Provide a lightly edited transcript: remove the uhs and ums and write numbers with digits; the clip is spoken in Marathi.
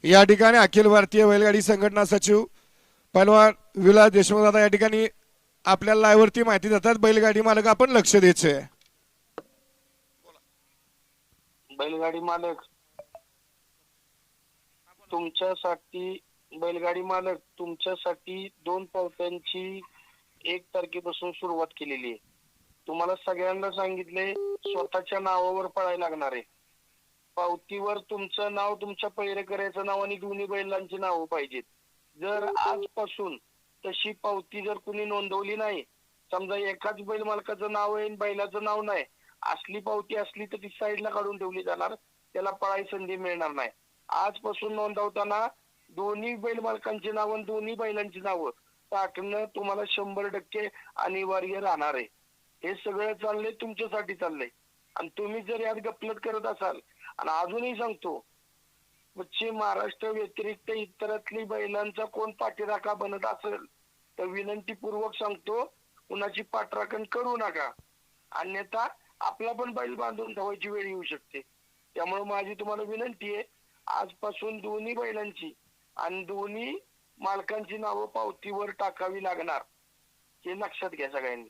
या ठिकाणी अखिल भारतीय बैलगाडी संघटना सचिव पहलवान विलास देशमुख दादा या ठिकाणी आपल्याला लाईव्ह वरती माहिती देतात। बैलगाडी मालक आपण लक्ष द्यायचंय। बैलगाडी मालक तुमच्यासाठी बैलगाडी मालक तुमच्यासाठी 2 पावत्यांची 1 तारखेपासून सुरुवात केलेली आहे। तुम्हाला सगळ्यांना सांगितले स्वतःच्या नावावर पळायला लागणार आहे। पावतीवर तुमचं नाव, तुमच्या पैरेकऱ्याचं नाव आणि दोन्ही बैलांची नाव पाहिजेत। जर आजपासून तशी पावती जर कुणी नोंदवली नाही, समजा एकाच बैल मालकाचं नाव आहे आणि बैलाचं नाव नाही, असली पावती असली तर ती साईडला काढून ठेवली जाणार, त्याला पळायची संधी मिळणार नाही। आजपासून नोंदवताना दोन्ही बैल मालकांची नाव आणि दोन्ही बैलांची नावं टाकणं तुम्हाला 100% अनिवार्य राहणार आहे। हे सगळं चाललंय तुमच्यासाठी चाललंय आणि तुम्ही जर यात गफलत करत असाल आणि अजूनही सांगतो पश्चिम महाराष्ट्र व्यतिरिक्त इतरातली बैलांचा कोण पाठीराखा बनत असेल तर विनंतीपूर्वक सांगतो कुणाची पाठराखण करू नका, अन्यथा आपला पण बैल बांधून ठेवायची वेळ येऊ शकते। त्यामुळे माझी तुम्हाला विनंती आहे, आजपासून दोन्ही बैलांची आणि दोन्ही मालकांची नावं पावतीवर टाकावी लागणार, हे लक्षात घ्या सगळ्यांनी।